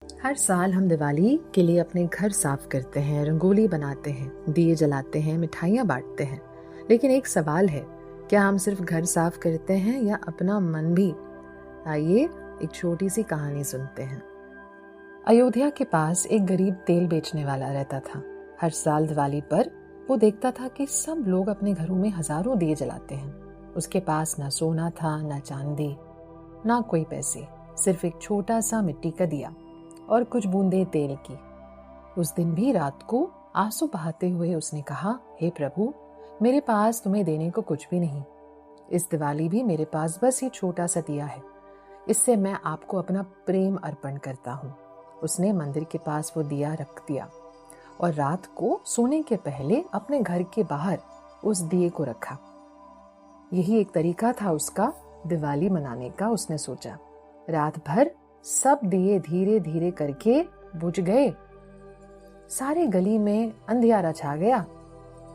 हर साल हम दिवाली के लिए अपने घर साफ करते हैं, रंगोली बनाते हैं, दिए जलाते हैं, मिठाइयाँ बांटते हैं। लेकिन एक सवाल है, क्या हम सिर्फ घर साफ करते हैं या अपना मन भी? आइए एक छोटी सी कहानी सुनते हैं। अयोध्या के पास एक गरीब तेल बेचने वाला रहता था। हर साल दिवाली पर वो देखता था कि सब लोग अपने घरों में हजारों दिए जलाते हैं। उसके पास ना सोना था, ना चांदी, ना कोई पैसे, सिर्फ एक छोटा सा मिट्टी का दिया और कुछ बूंदे तेल की। उस दिन भी रात को आंसू बहाते हुए उसने कहा, हे प्रभु, मेरे पास तुम्हें देने को कुछ भी नहीं। इस दिवाली भी मेरे पास बस ये छोटा सा दिया है, इससे मैं आपको अपना प्रेम अर्पण करता हूँ। उसने मंदिर के पास वो दिया रख दिया और रात को सोने के पहले अपने घर के बाहर उस दिए को रखा। यही एक तरीका था उसका दिवाली मनाने का, उसने सोचा। रात भर सब दिए धीरे धीरे करके बुझ गए। सारी गली में अंधियारा छा गया,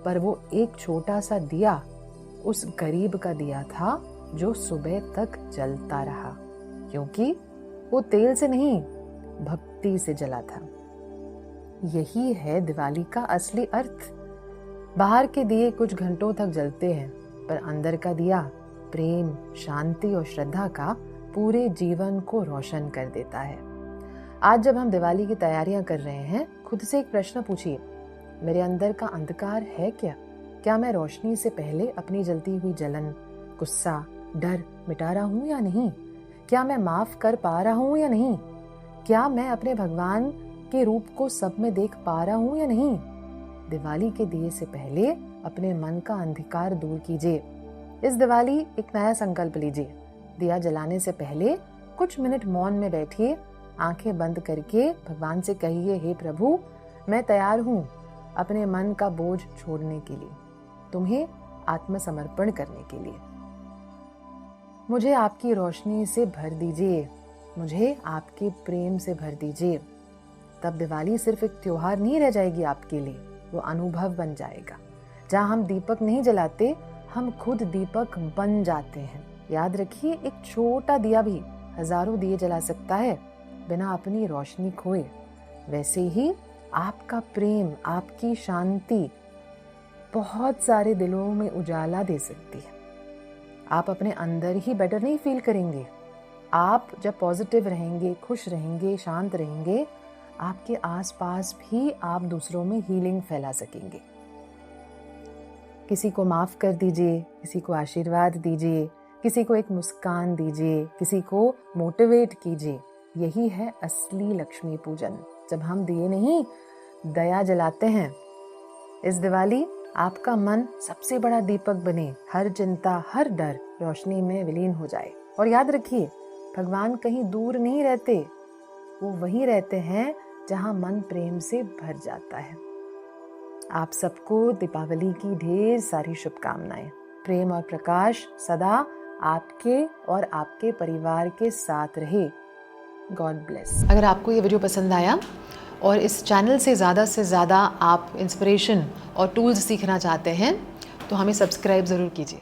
पर वो एक छोटा सा दिया उस गरीब का दिया था जो सुबह तक जलता रहा, क्योंकि वो तेल से नहीं, भक्ति से जला था। यही है दिवाली का असली अर्थ। बाहर के दिए कुछ घंटों तक जलते हैं, पर अंदर का दिया प्रेम, शांति और श्रद्धा का पूरे जीवन को रोशन कर देता है। आज जब हम दिवाली की तैयारियां कर रहे हैं, खुद से एक प्रश्न पूछिए, मेरे अंदर का अंधकार है क्या? क्या मैं रोशनी से पहले अपनी जलती हुई जलन, गुस्सा, डर मिटा रहा हूं या नहीं? क्या मैं माफ कर पा रहा हूं या नहीं? क्या मैं अपने भगवान के रूप को सब में देख पा रहा हूं या नहीं? दिवाली के दिए से पहले अपने मन का अंधकार दूर कीजिए। इस दिवाली एक नया संकल्प लीजिए। दिया जलाने से पहले कुछ मिनट मौन में बैठिए, आंखें बंद करके भगवान से कहिए, हे प्रभु, मैं तैयार हूँ अपने मन का बोझ छोड़ने के लिए, तुम्हें आत्मसमर्पण करने के लिए। मुझे आपकी रोशनी से भर दीजिए, मुझे आपके प्रेम से भर दीजिए। तब दिवाली सिर्फ एक त्योहार नहीं रह जाएगी आपके लिए, वो अनुभव बन जाएगा। जहाँ हम दीपक नहीं जलाते, हम खुद दीपक बन जाते हैं। याद रखिए, एक छोटा दिया भी हजारों दिए जला सकता है बिना अपनी रोशनी खोए। वैसे ही आपका प्रेम, आपकी शांति बहुत सारे दिलों में उजाला दे सकती है। आप अपने अंदर ही बेटर नहीं फील करेंगे। आप जब पॉजिटिव रहेंगे, खुश रहेंगे, शांत रहेंगे, आपके आसपास भी आप दूसरों में हीलिंग फैला सकेंगे। किसी को माफ कर दीजिए, किसी को आशीर्वाद दीजिए, किसी को एक मुस्कान दीजिए, किसी को मोटिवेट कीजिए। यही है असली लक्ष्मी पूजन, जब हम दिए नहीं, दया जलाते हैं। इस दिवाली आपका मन सबसे बड़ा दीपक बने, हर चिंता, हर डर रोशनी में विलीन हो जाए। और याद रखिए, भगवान कहीं दूर नहीं रहते, वो वहीं रहते हैं जहां मन प्रेम से भर जाता है। आप सबको दीपावली की ढेर सारी शुभकामनाएं। प्रेम और प्रकाश सदा आपके और आपके परिवार के साथ रहे। God bless. अगर आपको ये वीडियो पसंद आया और इस चैनल से ज़्यादा आप इंस्पिरेशन और टूल्स सीखना चाहते हैं, तो हमें सब्सक्राइब ज़रूर कीजिए।